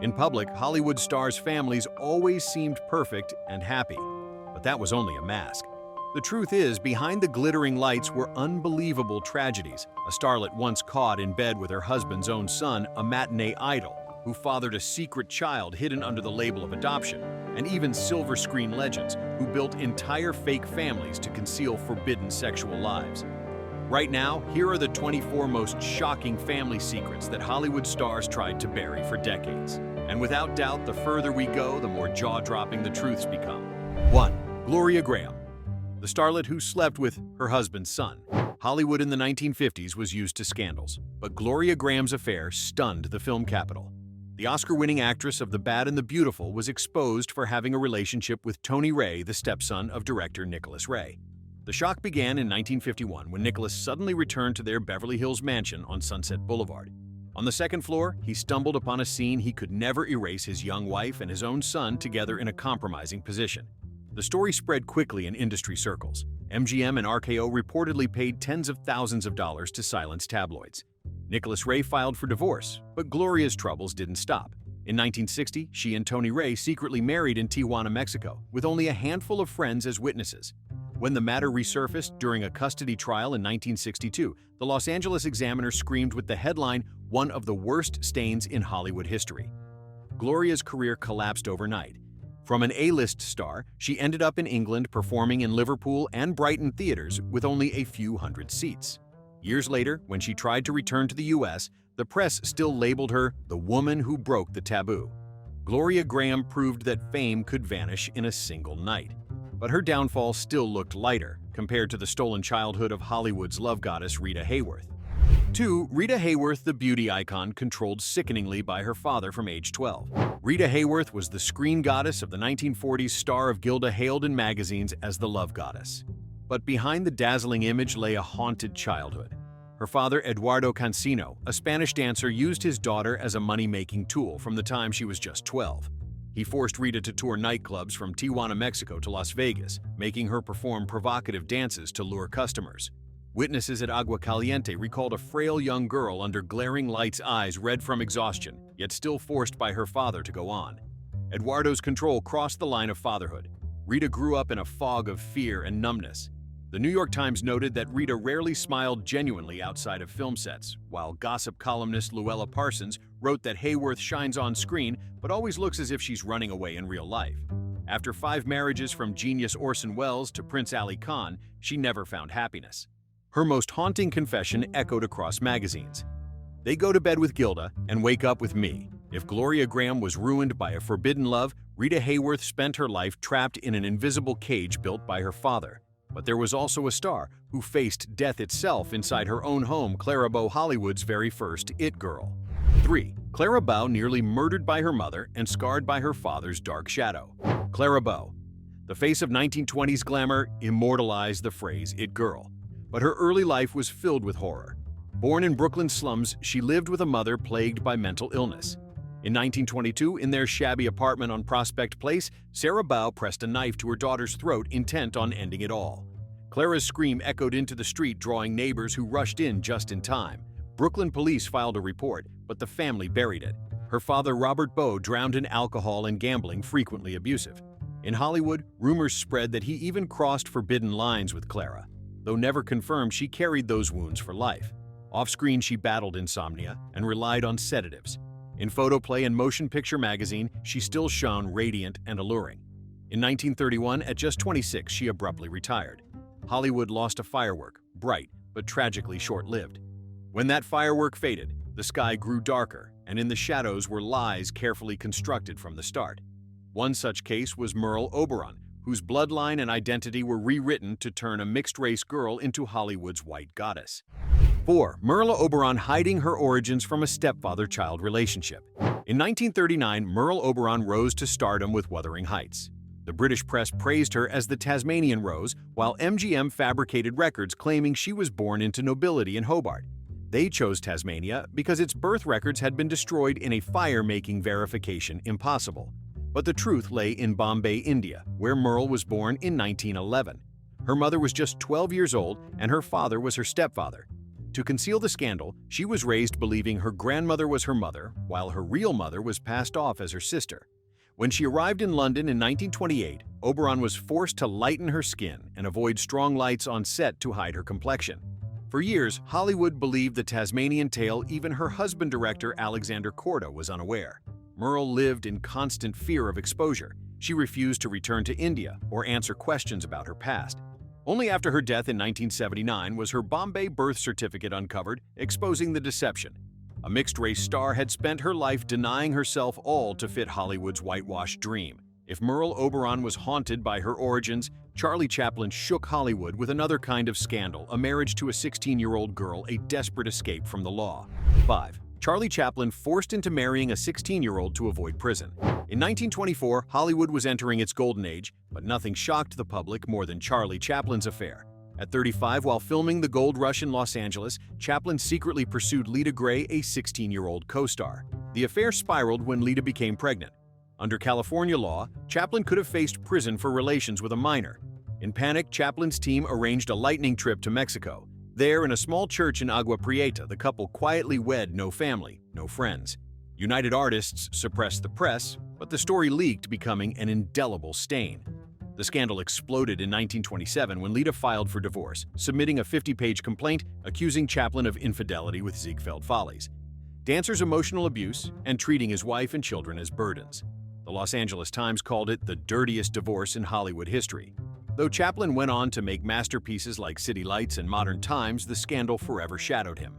In public, Hollywood stars' families always seemed perfect and happy, but that was only a mask. The truth is, behind the glittering lights were unbelievable tragedies. A starlet once caught in bed with her husband's own son, a matinee idol, who fathered a secret child hidden under the label of adoption, and even silver screen legends who built entire fake families to conceal forbidden sexual lives. Right now, here are the 24 most shocking family secrets that Hollywood stars tried to bury for decades. And without doubt, the further we go, the more jaw-dropping the truths become. 1. Gloria Graham, the starlet who slept with her husband's son. Hollywood in the 1950s was used to scandals, but Gloria Graham's affair stunned the film capital. The Oscar-winning actress of The Bad and the Beautiful was exposed for having a relationship with Tony Ray, the stepson of director Nicholas Ray. The shock began in 1951 when Nicholas suddenly returned to their Beverly Hills mansion on Sunset Boulevard. On the second floor, he stumbled upon a scene he could never erase: his young wife and his own son together in a compromising position. The story spread quickly in industry circles. MGM and RKO reportedly paid tens of thousands of dollars to silence tabloids. Nicholas Ray filed for divorce, but Gloria's troubles didn't stop. In 1960, she and Tony Ray secretly married in Tijuana, Mexico, with only a handful of friends as witnesses. When the matter resurfaced during a custody trial in 1962, the Los Angeles Examiner screamed with the headline, "One of the worst stains in Hollywood history." Gloria's career collapsed overnight. From an A-list star, she ended up in England performing in Liverpool and Brighton theaters with only a few hundred seats. Years later, when she tried to return to the US, the press still labeled her the woman who broke the taboo. Gloria Graham proved that fame could vanish in a single night. But her downfall still looked lighter compared to the stolen childhood of Hollywood's love goddess Rita Hayworth. 2. Rita Hayworth, the beauty icon controlled sickeningly by her father from age 12. Rita Hayworth was the screen goddess of the 1940s, star of Gilda, hailed in magazines as the love goddess. But behind the dazzling image lay a haunted childhood. Her father, Eduardo Cancino, a Spanish dancer, used his daughter as a money-making tool from the time she was just 12. He forced Rita to tour nightclubs from Tijuana, Mexico to Las Vegas, making her perform provocative dances to lure customers. Witnesses at Agua Caliente recalled a frail young girl under glaring lights, eyes red from exhaustion, yet still forced by her father to go on. Eduardo's control crossed the line of fatherhood. Rita grew up in a fog of fear and numbness. The New York Times noted that Rita rarely smiled genuinely outside of film sets, while gossip columnist Luella Parsons wrote that Hayworth shines on screen but always looks as if she's running away in real life. After 5 marriages, from genius Orson Welles to Prince Ali Khan, she never found happiness. Her most haunting confession echoed across magazines. "They go to bed with Gilda and wake up with me." If Gloria Graham was ruined by a forbidden love, Rita Hayworth spent her life trapped in an invisible cage built by her father. But there was also a star who faced death itself inside her own home, Clara Bow, Hollywood's very first it girl. 3. Clara Bow, nearly murdered by her mother and scarred by her father's dark shadow. Clara Bow, the face of 1920s glamour, immortalized the phrase it girl. But her early life was filled with horror. Born in Brooklyn's slums, she lived with a mother plagued by mental illness. In 1922, in their shabby apartment on Prospect Place, Sarah Bow pressed a knife to her daughter's throat, intent on ending it all. Clara's scream echoed into the street, drawing neighbors who rushed in just in time. Brooklyn police filed a report, but the family buried it. Her father, Robert Bow, drowned in alcohol and gambling, frequently abusive. In Hollywood, rumors spread that he even crossed forbidden lines with Clara. Though never confirmed, she carried those wounds for life. Off-screen, she battled insomnia and relied on sedatives. In Photoplay and Motion Picture magazine, she still shone radiant and alluring. In 1931, at just 26, she abruptly retired. Hollywood lost a firework, bright but tragically short-lived. When that firework faded, the sky grew darker, and in the shadows were lies carefully constructed from the start. One such case was Merle Oberon, whose bloodline and identity were rewritten to turn a mixed-race girl into Hollywood's white goddess. 4. Merle Oberon, hiding her origins from a stepfather-child relationship. In 1939, Merle Oberon rose to stardom with Wuthering Heights. The British press praised her as the Tasmanian Rose, while MGM fabricated records claiming she was born into nobility in Hobart. They chose Tasmania because its birth records had been destroyed in a fire, making verification impossible. But the truth lay in Bombay, India, where Merle was born in 1911. Her mother was just 12 years old, and her father was her stepfather. To conceal the scandal, she was raised believing her grandmother was her mother, while her real mother was passed off as her sister. When she arrived in London in 1928, Oberon was forced to lighten her skin and avoid strong lights on set to hide her complexion. For years, Hollywood believed the Tasmanian tale. Even her husband, director Alexander Korda, was unaware. Merle lived in constant fear of exposure. She refused to return to India or answer questions about her past. Only after her death in 1979 was her Bombay birth certificate uncovered, exposing the deception. A mixed-race star had spent her life denying herself all to fit Hollywood's whitewashed dream. If Merle Oberon was haunted by her origins, Charlie Chaplin shook Hollywood with another kind of scandal, a marriage to a 16-year-old girl, a desperate escape from the law. 5. Charlie Chaplin forced into marrying a 16-year-old to avoid prison. In 1924, Hollywood was entering its golden age, but nothing shocked the public more than Charlie Chaplin's affair. At 35, while filming The Gold Rush in Los Angeles, Chaplin secretly pursued Lita Gray, a 16-year-old co-star. The affair spiraled when Lita became pregnant. Under California law, Chaplin could have faced prison for relations with a minor. In panic, Chaplin's team arranged a lightning trip to Mexico. There, in a small church in Agua Prieta, the couple quietly wed, no family, no friends. United Artists suppressed the press, but the story leaked, becoming an indelible stain. The scandal exploded in 1927 when Lita filed for divorce, submitting a 50-page complaint accusing Chaplin of infidelity with Ziegfeld Follies, dancers' emotional abuse, and treating his wife and children as burdens. The Los Angeles Times called it the dirtiest divorce in Hollywood history. Though Chaplin went on to make masterpieces like City Lights and Modern Times, the scandal forever shadowed him.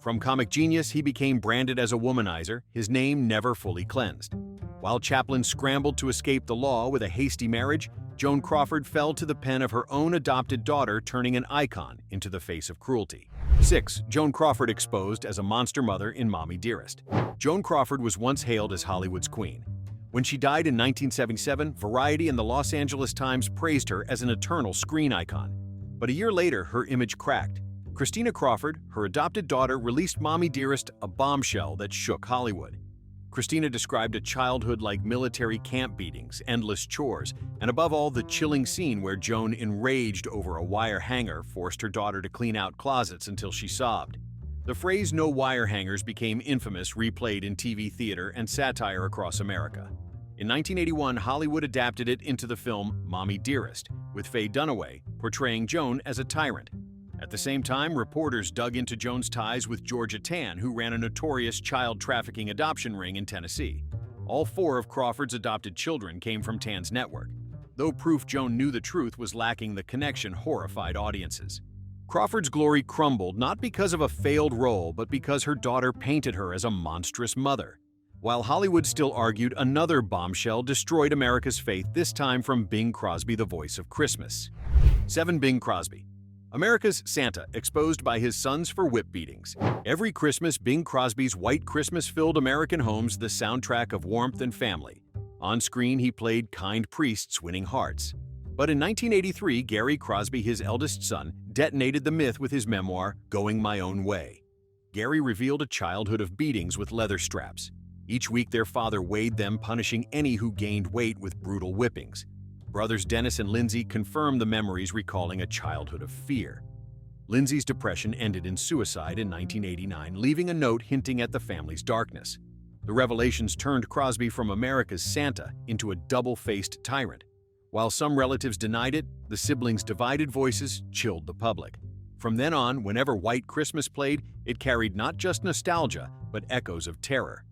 From comic genius, he became branded as a womanizer, his name never fully cleansed. While Chaplin scrambled to escape the law with a hasty marriage, Joan Crawford fell to the pen of her own adopted daughter, turning an icon into the face of cruelty. 6. Joan Crawford exposed as a monster mother in Mommy Dearest. Joan Crawford was once hailed as Hollywood's queen. When she died in 1977, Variety and the Los Angeles Times praised her as an eternal screen icon. But a year later, her image cracked. Christina Crawford, her adopted daughter, released Mommy Dearest, a bombshell that shook Hollywood. Christina described a childhood like military camp beatings, endless chores, and above all, the chilling scene where Joan, enraged over a wire hanger, forced her daughter to clean out closets until she sobbed. The phrase "no wire hangers" became infamous, replayed in TV theater and satire across America. In 1981, Hollywood adapted it into the film Mommy Dearest, with Faye Dunaway portraying Joan as a tyrant. At the same time, reporters dug into Joan's ties with Georgia Tann, who ran a notorious child trafficking adoption ring in Tennessee. All 4 of Crawford's adopted children came from Tann's network. Though proof Joan knew the truth was lacking, the connection horrified audiences. Crawford's glory crumbled not because of a failed role, but because her daughter painted her as a monstrous mother. While Hollywood still argued, another bombshell destroyed America's faith, this time from Bing Crosby, the voice of Christmas. 7. Bing Crosby. America's Santa, exposed by his sons for whip beatings. Every Christmas, Bing Crosby's White Christmas filled American homes, the soundtrack of warmth and family. On screen, he played kind priests winning hearts. But in 1983, Gary Crosby, his eldest son, detonated the myth with his memoir, Going My Own Way. Gary revealed a childhood of beatings with leather straps. Each week, their father weighed them, punishing any who gained weight with brutal whippings. Brothers Dennis and Lindsay confirmed the memories, recalling a childhood of fear. Lindsay's depression ended in suicide in 1989, leaving a note hinting at the family's darkness. The revelations turned Crosby from America's Santa into a double-faced tyrant. While some relatives denied it, the siblings' divided voices chilled the public. From then on, whenever White Christmas played, it carried not just nostalgia, but echoes of terror.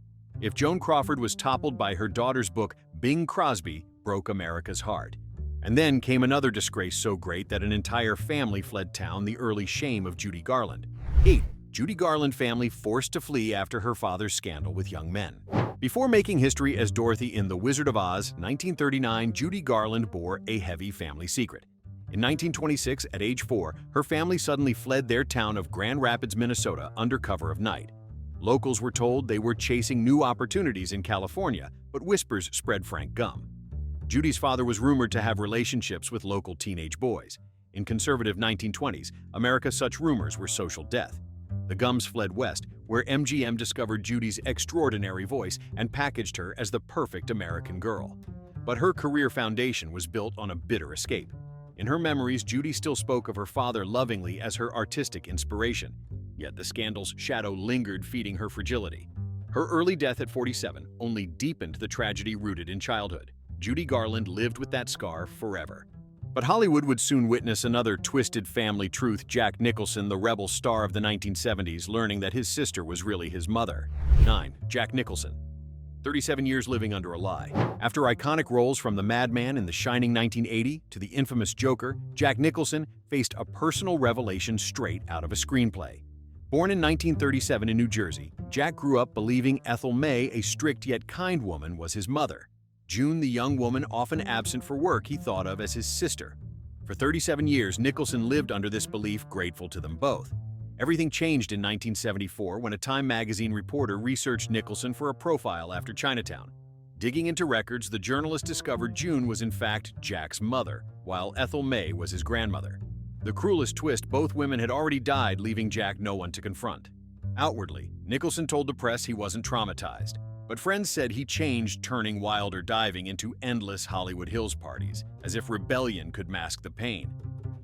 If Joan Crawford was toppled by her daughter's book, Bing Crosby broke America's heart. And then came another disgrace so great that an entire family fled town, the early shame of Judy Garland. 8. Judy Garland family forced to flee after her father's scandal with young men. Before making history as Dorothy in The Wizard of Oz, 1939, Judy Garland bore a heavy family secret. In 1926, at age 4, her family suddenly fled their town of Grand Rapids, Minnesota, under cover of night. Locals were told they were chasing new opportunities in California, but whispers spread Frank Gum. Judy's father was rumored to have relationships with local teenage boys. In conservative 1920s America, such rumors were social death. The Gums fled west, where MGM discovered Judy's extraordinary voice and packaged her as the perfect American girl. But her career foundation was built on a bitter escape. In her memories, Judy still spoke of her father lovingly as her artistic inspiration. Yet the scandal's shadow lingered, feeding her fragility. Her early death at 47 only deepened the tragedy rooted in childhood. Judy Garland lived with that scar forever. But Hollywood would soon witness another twisted family truth: Jack Nicholson, the rebel star of the 1970s, learning that his sister was really his mother. 9. Jack Nicholson. 37 years living under a lie. After iconic roles from The Madman in The Shining 1980 to the infamous Joker, Jack Nicholson faced a personal revelation straight out of a screenplay. Born in 1937 in New Jersey, Jack grew up believing Ethel May, a strict yet kind woman, was his mother. June, the young woman often absent for work, he thought of as his sister. For 37 years, Nicholson lived under this belief, grateful to them both. Everything changed in 1974 when a Time magazine reporter researched Nicholson for a profile after Chinatown. Digging into records, the journalist discovered June was in fact Jack's mother, while Ethel May was his grandmother. The cruelest twist: both women had already died, leaving Jack no one to confront. Outwardly, Nicholson told the press he wasn't traumatized, but friends said he changed, turning wilder, diving into endless Hollywood Hills parties, as if rebellion could mask the pain.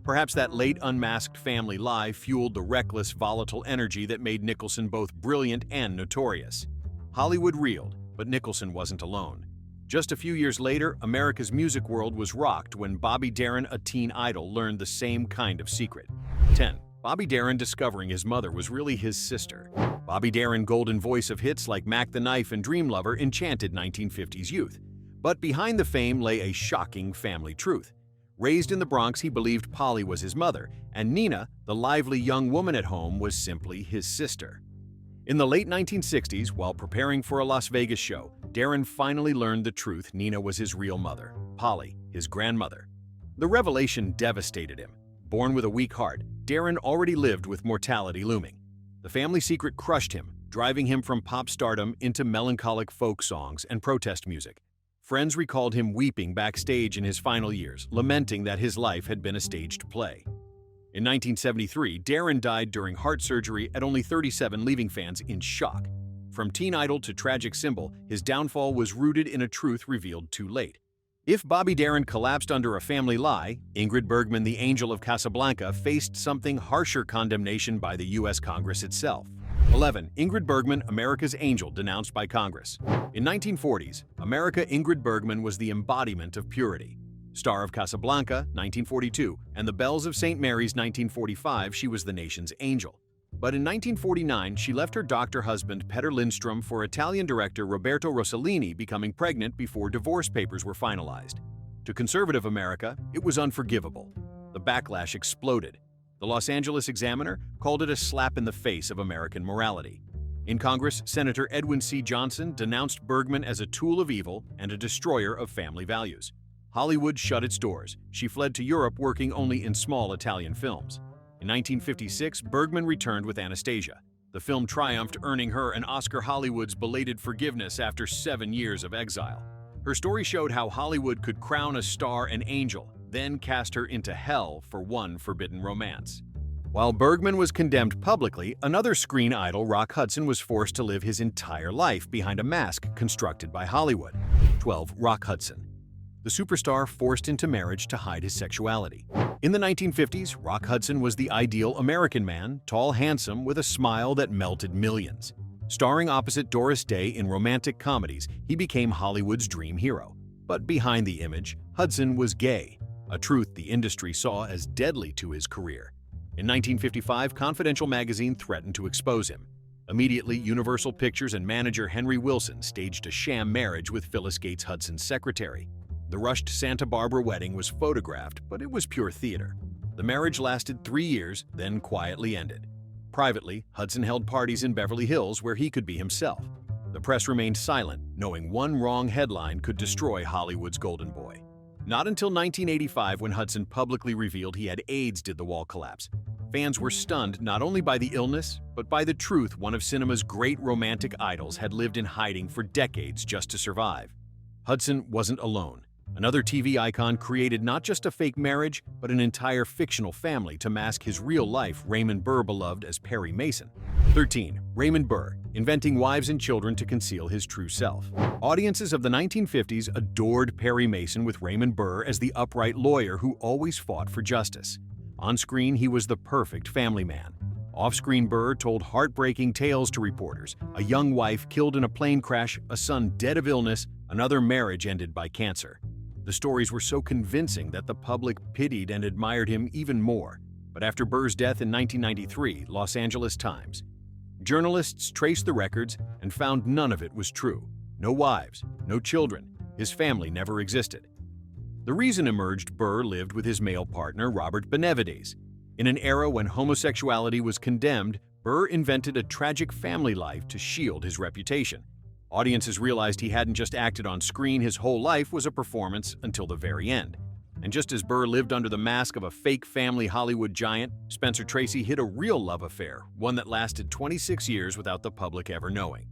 Perhaps that late unmasked family lie fueled the reckless, volatile energy that made Nicholson both brilliant and notorious. Hollywood reeled, but Nicholson wasn't alone. Just a few years later, America's music world was rocked when Bobby Darin, a teen idol, learned the same kind of secret. 10. Bobby Darin discovering his mother was really his sister. Bobby Darin, golden voice of hits like Mac the Knife and Dream Lover, enchanted 1950s youth. But behind the fame lay a shocking family truth. Raised in the Bronx, he believed Polly was his mother, and Nina, the lively young woman at home, was simply his sister. In the late 1960s, while preparing for a Las Vegas show, Darin finally learned the truth: Nina was his real mother, Polly, his grandmother. The revelation devastated him. Born with a weak heart, Darin already lived with mortality looming. The family secret crushed him, driving him from pop stardom into melancholic folk songs and protest music. Friends recalled him weeping backstage in his final years, lamenting that his life had been a staged play. In 1973, Darin died during heart surgery at only 37, leaving fans in shock. From teen idol to tragic symbol, his downfall was rooted in a truth revealed too late. If Bobby Darin collapsed under a family lie, Ingrid Bergman, the angel of Casablanca, faced something harsher: condemnation by the U.S. Congress itself. 11. Ingrid Bergman, America's angel, denounced by Congress. In 1940s, America, Ingrid Bergman was the embodiment of purity. Star of Casablanca, 1942, and The Bells of St. Mary's, 1945, she was the nation's angel. But in 1949, she left her doctor husband Peter Lindstrom for Italian director Roberto Rossellini, becoming pregnant before divorce papers were finalized. To conservative America, it was unforgivable. The backlash exploded. The Los Angeles Examiner called it a slap in the face of American morality. In Congress, Senator Edwin C. Johnson denounced Bergman as a tool of evil and a destroyer of family values. Hollywood shut its doors. She fled to Europe, working only in small Italian films. In 1956, Bergman returned with Anastasia. The film triumphed, earning her an Oscar. Hollywood's belated forgiveness after 7 years of exile. Her story showed how Hollywood could crown a star an angel, then cast her into hell for one forbidden romance. While Bergman was condemned publicly, another screen idol, Rock Hudson, was forced to live his entire life behind a mask constructed by Hollywood. 12. Rock Hudson. The superstar forced into marriage to hide his sexuality. In the 1950s, Rock Hudson was the ideal American man, tall, handsome, with a smile that melted millions. Starring opposite Doris Day in romantic comedies, he became Hollywood's dream hero. But behind the image, Hudson was gay, a truth the industry saw as deadly to his career. In 1955, Confidential magazine threatened to expose him. Immediately, Universal Pictures and manager Henry Wilson staged a sham marriage with Phyllis Gates, Hudson's secretary. The rushed Santa Barbara wedding was photographed, but it was pure theater. The marriage lasted 3 years, then quietly ended. Privately, Hudson held parties in Beverly Hills where he could be himself. The press remained silent, knowing one wrong headline could destroy Hollywood's golden boy. Not until 1985, when Hudson publicly revealed he had AIDS, did the wall collapse. Fans were stunned not only by the illness, but by the truth: one of cinema's great romantic idols had lived in hiding for decades just to survive. Hudson wasn't alone. Another TV icon created not just a fake marriage, but an entire fictional family to mask his real life: Raymond Burr, beloved as Perry Mason. 13. Raymond Burr, inventing wives and children to conceal his true self. Audiences of the 1950s adored Perry Mason, with Raymond Burr as the upright lawyer who always fought for justice. On screen, he was the perfect family man. Off-screen, Burr told heartbreaking tales to reporters: a young wife killed in a plane crash, a son dead of illness, another marriage ended by cancer. The stories were so convincing that the public pitied and admired him even more. But after Burr's death in 1993, Los Angeles Times. Journalists traced the records and found none of it was true. No wives, no children. His family never existed. The reason emerged: Burr lived with his male partner, Robert Benavides. In an era when homosexuality was condemned, Burr invented a tragic family life to shield his reputation. Audiences realized he hadn't just acted on screen, his whole life was a performance until the very end. And just as Burr lived under the mask of a fake family Hollywood giant, Spencer Tracy hid a real love affair, one that lasted 26 years without the public ever knowing.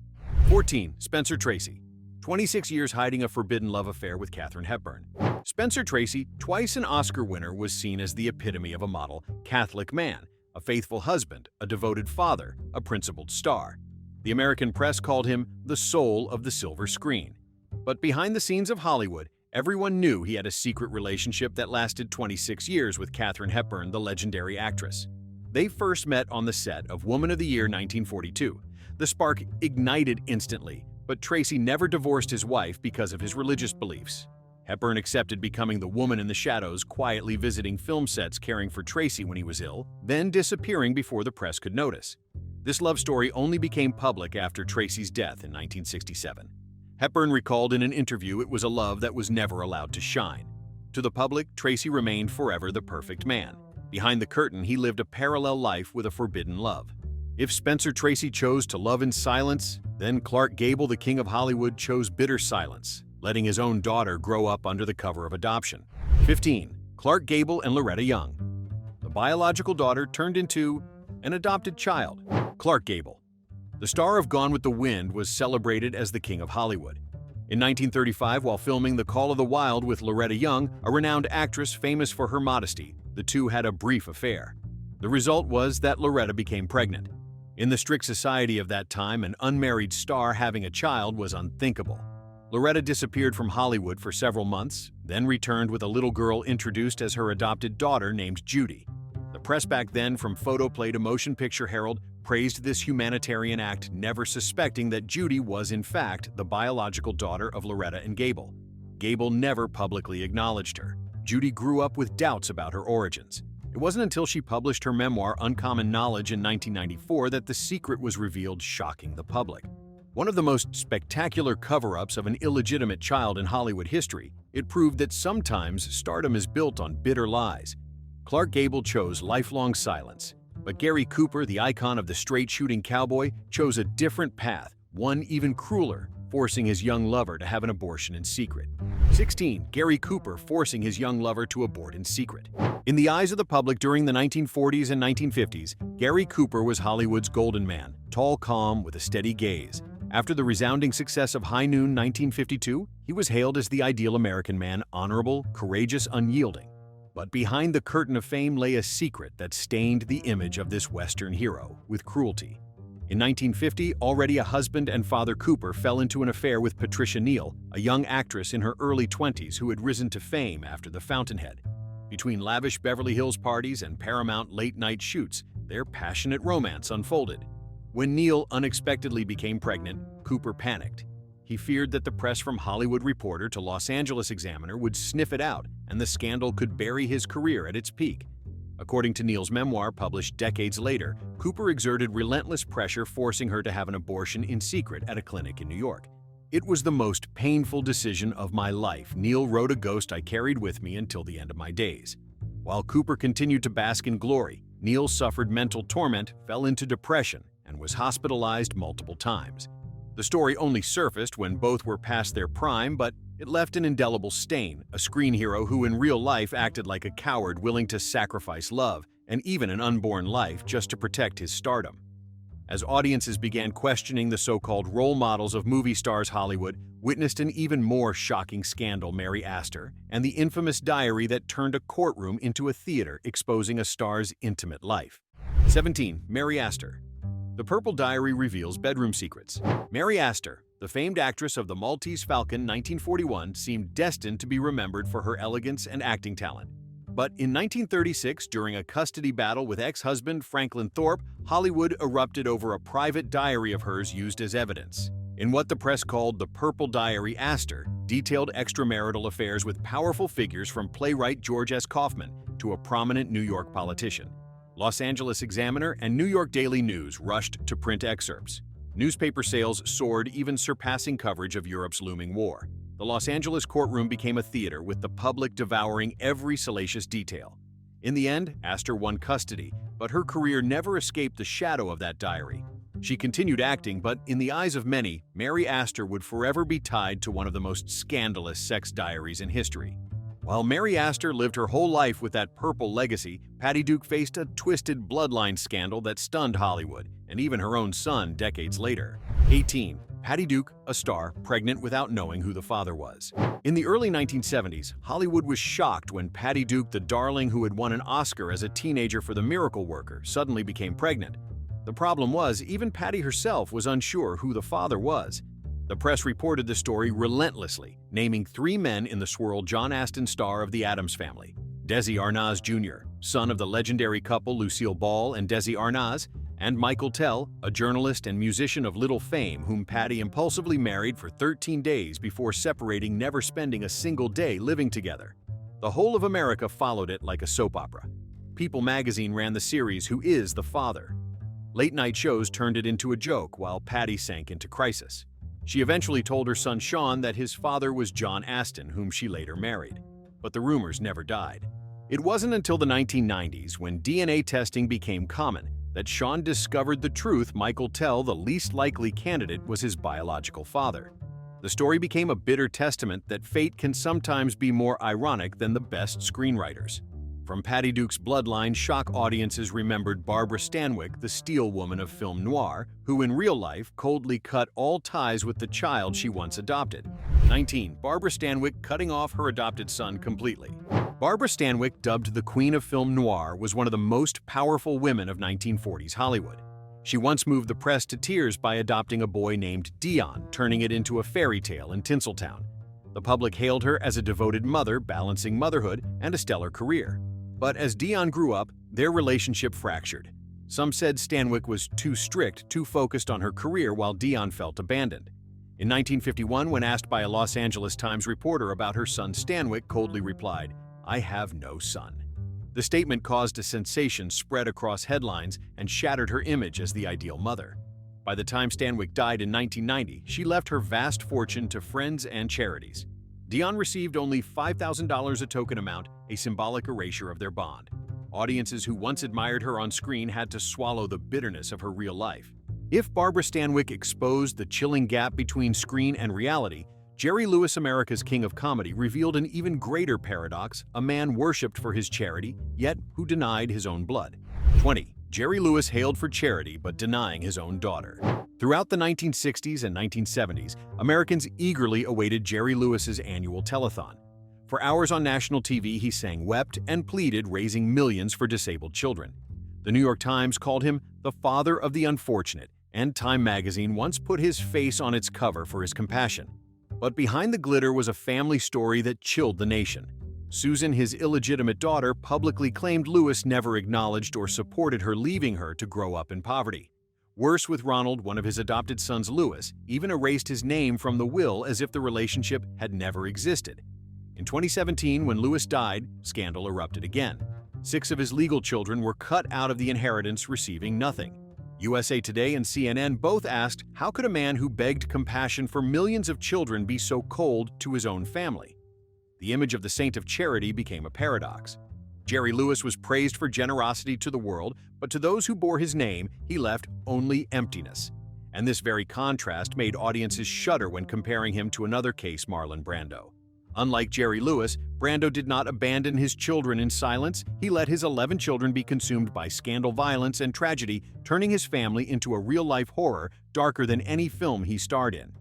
14. Spencer Tracy. 26 years hiding a forbidden love affair with Katharine Hepburn. Spencer Tracy, twice an Oscar winner, was seen as the epitome of a model Catholic man, a faithful husband, a devoted father, a principled star. The American press called him the soul of the silver screen. But behind the scenes of Hollywood, everyone knew he had a secret relationship that lasted 26 years with Katharine Hepburn, the legendary actress. They first met on the set of Woman of the Year 1942. The spark ignited instantly, but Tracy never divorced his wife because of his religious beliefs. Hepburn accepted becoming the woman in the shadows, quietly visiting film sets caring for Tracy when he was ill, then disappearing before the press could notice. This love story only became public after Tracy's death in 1967. Hepburn recalled in an interview it was a love that was never allowed to shine. To the public, Tracy remained forever the perfect man. Behind the curtain, he lived a parallel life with a forbidden love. If Spencer Tracy chose to love in silence, then Clark Gable, the king of Hollywood, chose bitter silence, letting his own daughter grow up under the cover of adoption. 15. Clark Gable and Loretta Young. The biological daughter turned into an adopted child. Clark Gable, the star of Gone with the Wind, was celebrated as the king of Hollywood. In 1935, while filming The Call of the Wild with Loretta Young, a renowned actress famous for her modesty, the two had a brief affair. The result was that Loretta became pregnant. In the strict society of that time, an unmarried star having a child was unthinkable. Loretta disappeared from Hollywood for several months, then returned with a little girl introduced as her adopted daughter named Judy. The press back then, from photoplay to Motion Picture Herald, praised this humanitarian act, never suspecting that Judy was in fact the biological daughter of Loretta and Gable. Gable never publicly acknowledged her. Judy grew up with doubts about her origins. It wasn't until she published her memoir Uncommon Knowledge in 1994 that the secret was revealed, shocking the public. One of the most spectacular cover-ups of an illegitimate child in Hollywood history, it proved that sometimes stardom is built on bitter lies. Clark Gable chose lifelong silence, but Gary Cooper, the icon of the straight-shooting cowboy, chose a different path, one even crueler, forcing his young lover to have an abortion in secret. 16. Gary Cooper forcing his young lover to abort in secret. In the eyes of the public during the 1940s and 1950s, Gary Cooper was Hollywood's golden man, tall, calm, with a steady gaze. After the resounding success of High Noon 1952, he was hailed as the ideal American man, honorable, courageous, unyielding. But behind the curtain of fame lay a secret that stained the image of this Western hero with cruelty. In 1950, already a husband and father, Cooper fell into an affair with Patricia Neal, a young actress in her early 20s who had risen to fame after The Fountainhead. Between lavish Beverly Hills parties and Paramount late-night shoots, their passionate romance unfolded. When Neal unexpectedly became pregnant, Cooper panicked. He feared that the press, from Hollywood Reporter to Los Angeles Examiner, would sniff it out, and the scandal could bury his career at its peak. According to Neal's memoir, published decades later, Cooper exerted relentless pressure, forcing her to have an abortion in secret at a clinic in New York. "It was the most painful decision of my life," Neal wrote, "a ghost I carried with me until the end of my days." While Cooper continued to bask in glory, Neal suffered mental torment, fell into depression, and was hospitalized multiple times. The story only surfaced when both were past their prime, but it left an indelible stain, a screen hero who in real life acted like a coward, willing to sacrifice love and even an unborn life just to protect his stardom. As audiences began questioning the so-called role models of movie stars, Hollywood witnessed an even more shocking scandal: Mary Astor and the infamous diary that turned a courtroom into a theater, exposing a star's intimate life. 17. Mary Astor. The Purple Diary reveals bedroom secrets. Mary Astor, the famed actress of The Maltese Falcon 1941, seemed destined to be remembered for her elegance and acting talent. But in 1936, during a custody battle with ex-husband Franklin Thorpe, Hollywood erupted over a private diary of hers used as evidence. In what the press called the Purple Diary, Astor detailed extramarital affairs with powerful figures from playwright George S. Kaufman to a prominent New York politician. Los Angeles Examiner and New York Daily News rushed to print excerpts. Newspaper sales soared, even surpassing coverage of Europe's looming war. The Los Angeles courtroom became a theater, with the public devouring every salacious detail. In the end, Astor won custody, but her career never escaped the shadow of that diary. She continued acting, but in the eyes of many, Mary Astor would forever be tied to one of the most scandalous sex diaries in history. While Mary Astor lived her whole life with that purple legacy, Patty Duke faced a twisted bloodline scandal that stunned Hollywood, and even her own son decades later. 18. Patty Duke, a star, pregnant without knowing who the father was. In the early 1970s, Hollywood was shocked when Patty Duke, the darling who had won an Oscar as a teenager for The Miracle Worker, suddenly became pregnant. The problem was, even Patty herself was unsure who the father was. The press reported the story relentlessly, naming 3 men in the swirl: John Astin, star of The Addams Family; Desi Arnaz Jr., son of the legendary couple Lucille Ball and Desi Arnaz; and Michael Tell, a journalist and musician of little fame whom Patty impulsively married for 13 days before separating, never spending a single day living together. The whole of America followed it like a soap opera. People magazine ran the series Who is the Father? Late-night shows turned it into a joke while Patty sank into crisis. She eventually told her son Sean that his father was John Astin, whom she later married. But the rumors never died. It wasn't until the 1990s, when DNA testing became common, that Sean discovered the truth: Michael Tell, the least likely candidate, was his biological father. The story became a bitter testament that fate can sometimes be more ironic than the best screenwriters. From Patty Duke's bloodline, shock audiences remembered Barbara Stanwyck, the steel woman of film noir, who in real life coldly cut all ties with the child she once adopted. 19. Barbara Stanwyck cutting off her adopted son completely. Barbara Stanwyck, dubbed the Queen of Film Noir, was one of the most powerful women of 1940s Hollywood. She once moved the press to tears by adopting a boy named Dion, turning it into a fairy tale in Tinseltown. The public hailed her as a devoted mother, balancing motherhood and a stellar career. But as Dion grew up, their relationship fractured. Some said Stanwyck was too strict, too focused on her career, while Dion felt abandoned. In 1951, when asked by a Los Angeles Times reporter about her son, Stanwyck coldly replied, "I have no son." The statement caused a sensation, spread across headlines, and shattered her image as the ideal mother. By the time Stanwyck died in 1990, she left her vast fortune to friends and charities. Dion received only $5,000, a token amount, a symbolic erasure of their bond. Audiences who once admired her on screen had to swallow the bitterness of her real life. If Barbara Stanwyck exposed the chilling gap between screen and reality, Jerry Lewis, America's king of comedy, revealed an even greater paradox: a man worshipped for his charity, yet who denied his own blood. 20. Jerry Lewis hailed for charity but denying his own daughter. Throughout the 1960s and 1970s, Americans eagerly awaited Jerry Lewis's annual telethon. For hours on national TV, he sang, wept, and pleaded, raising millions for disabled children. The New York Times called him the father of the unfortunate, and Time magazine once put his face on its cover for his compassion. But behind the glitter was a family story that chilled the nation. Susan, his illegitimate daughter, publicly claimed Lewis never acknowledged or supported her, leaving her to grow up in poverty. Worse, with Ronald, one of his adopted sons, Lewis even erased his name from the will as if the relationship had never existed. In 2017, when Lewis died, scandal erupted again. 6 of his legal children were cut out of the inheritance, receiving nothing. USA Today and CNN both asked, how could a man who begged compassion for millions of children be so cold to his own family? The image of the saint of charity became a paradox. Jerry Lewis was praised for generosity to the world, but to those who bore his name, he left only emptiness. And this very contrast made audiences shudder when comparing him to another case, Marlon Brando. Unlike Jerry Lewis, Brando did not abandon his children in silence. He let his 11 children be consumed by scandal, violence, and tragedy, turning his family into a real-life horror darker than any film he starred in.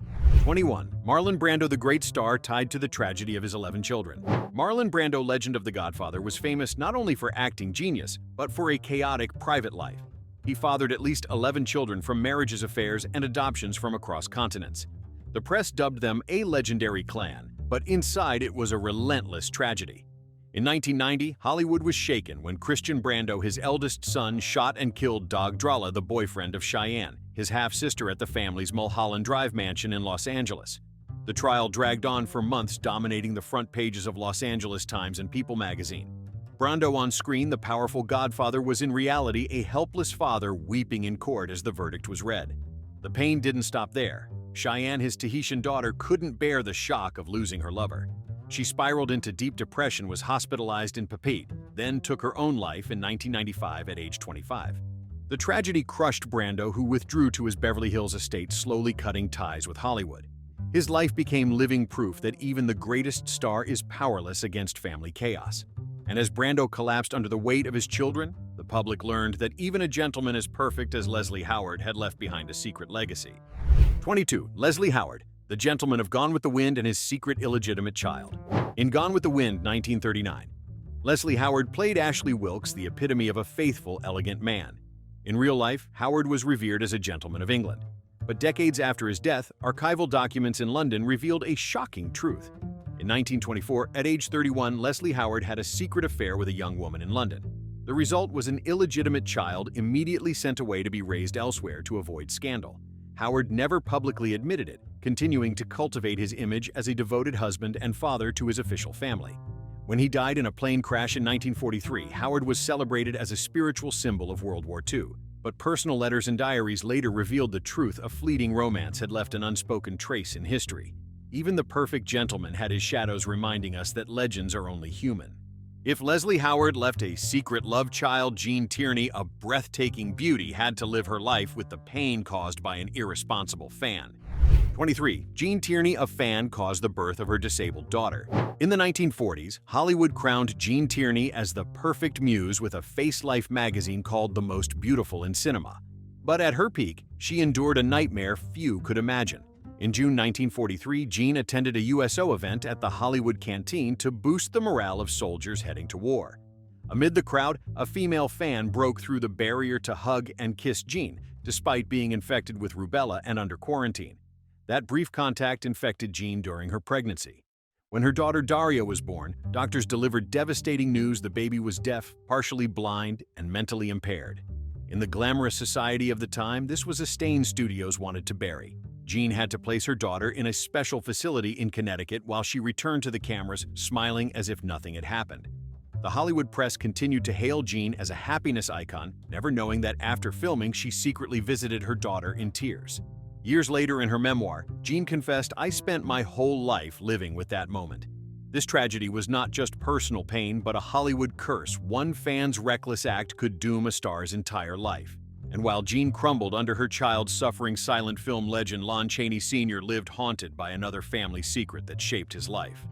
21. Marlon Brando, the great star tied to the tragedy of his 11 children. Marlon Brando, legend of The Godfather, was famous not only for acting genius, but for a chaotic private life. He fathered at least 11 children from marriages, affairs, and adoptions from across continents. The press dubbed them a legendary clan, but inside it was a relentless tragedy. In 1990, Hollywood was shaken when Christian Brando, his eldest son, shot and killed Dog Drala, the boyfriend of Cheyenne, his half-sister, at the family's Mulholland Drive mansion in Los Angeles. The trial dragged on for months, dominating the front pages of Los Angeles Times and People magazine. Brando on screen, the powerful godfather, was in reality a helpless father weeping in court as the verdict was read. The pain didn't stop there. Cheyenne, his Tahitian daughter, couldn't bear the shock of losing her lover. She spiraled into deep depression, was hospitalized in Papeete, then took her own life in 1995 at age 25. The tragedy crushed Brando, who withdrew to his Beverly Hills estate, slowly cutting ties with Hollywood. His life became living proof that even the greatest star is powerless against family chaos. And as Brando collapsed under the weight of his children, the public learned that even a gentleman as perfect as Leslie Howard had left behind a secret legacy. 22. Leslie Howard, the gentleman of Gone with the Wind and his secret illegitimate child. In Gone with the Wind, 1939, Leslie Howard played Ashley Wilkes, the epitome of a faithful, elegant man. In real life, Howard was revered as a gentleman of England. But decades after his death, archival documents in London revealed a shocking truth. In 1924, at age 31, Leslie Howard had a secret affair with a young woman in London. The result was an illegitimate child immediately sent away to be raised elsewhere to avoid scandal. Howard never publicly admitted it, continuing to cultivate his image as a devoted husband and father to his official family. When he died in a plane crash in 1943, Howard was celebrated as a spiritual symbol of World War II. But personal letters and diaries later revealed the truth. A fleeting romance had left an unspoken trace in history. Even the perfect gentleman had his shadows, reminding us that legends are only human. If Leslie Howard left a secret love child, Jean Tierney, a breathtaking beauty, had to live her life with the pain caused by an irresponsible fan. 23. Jean Tierney, a fan, caused the birth of her disabled daughter. In the 1940s, Hollywood crowned Jean Tierney as the perfect muse with a Face Life magazine called the most beautiful in cinema. But at her peak, she endured a nightmare few could imagine. In June 1943, Jean attended a USO event at the Hollywood Canteen to boost the morale of soldiers heading to war. Amid the crowd, a female fan broke through the barrier to hug and kiss Jean, despite being infected with rubella and under quarantine. That brief contact infected Jean during her pregnancy. When her daughter Daria was born, doctors delivered devastating news: the baby was deaf, partially blind, and mentally impaired. In the glamorous society of the time, this was a stain studios wanted to bury. Jean had to place her daughter in a special facility in Connecticut while she returned to the cameras, smiling as if nothing had happened. The Hollywood press continued to hail Jean as a happiness icon, never knowing that after filming she secretly visited her daughter in tears. Years later, in her memoir, Jean confessed, "I spent my whole life living with that moment." This tragedy was not just personal pain, but a Hollywood curse. One fan's reckless act could doom a star's entire life. And while Jean crumbled under her child's suffering, silent film legend Lon Chaney Sr. lived haunted by another family secret that shaped his life.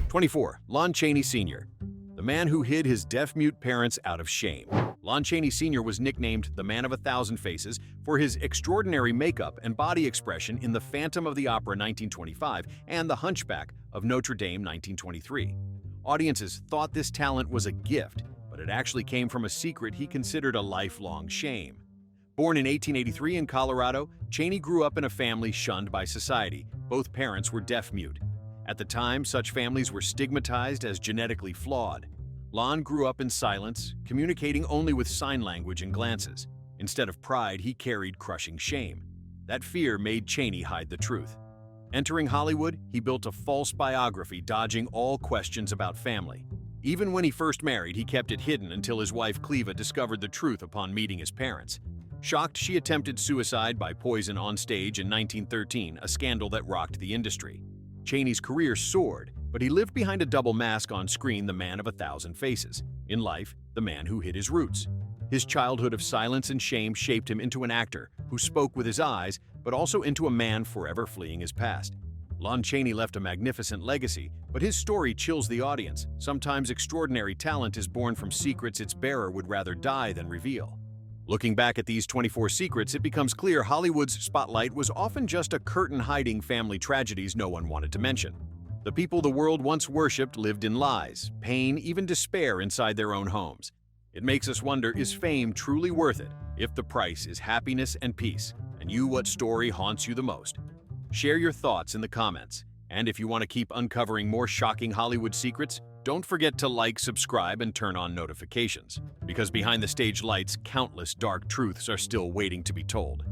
24. Lon Chaney Sr., the man who hid his deaf-mute parents out of shame. Lon Chaney Sr. was nicknamed the Man of a Thousand Faces for his extraordinary makeup and body expression in The Phantom of the Opera 1925 and The Hunchback of Notre Dame 1923. Audiences thought this talent was a gift, but it actually came from a secret he considered a lifelong shame. Born in 1883 in Colorado, Chaney grew up in a family shunned by society. Both parents were deaf-mute. At the time, such families were stigmatized as genetically flawed. Lon grew up in silence, communicating only with sign language and glances. Instead of pride, he carried crushing shame. That fear made Chaney hide the truth. Entering Hollywood, he built a false biography, dodging all questions about family. Even when he first married, he kept it hidden until his wife Cleva discovered the truth upon meeting his parents. Shocked, she attempted suicide by poison on stage in 1913, a scandal that rocked the industry. Chaney's career soared, but he lived behind a double mask: on screen, the man of a thousand faces; in life, the man who hid his roots. His childhood of silence and shame shaped him into an actor who spoke with his eyes, but also into a man forever fleeing his past. Lon Chaney left a magnificent legacy, but his story chills the audience. Sometimes extraordinary talent is born from secrets its bearer would rather die than reveal. Looking back at these 24 secrets, it becomes clear Hollywood's spotlight was often just a curtain hiding family tragedies no one wanted to mention. The people the world once worshipped lived in lies, pain, even despair inside their own homes. It makes us wonder, is fame truly worth it if the price is happiness and peace? And you, what story haunts you the most? Share your thoughts in the comments. And if you want to keep uncovering more shocking Hollywood secrets, Don't forget to like, subscribe, and turn on notifications, because behind the stage lights, countless dark truths are still waiting to be told.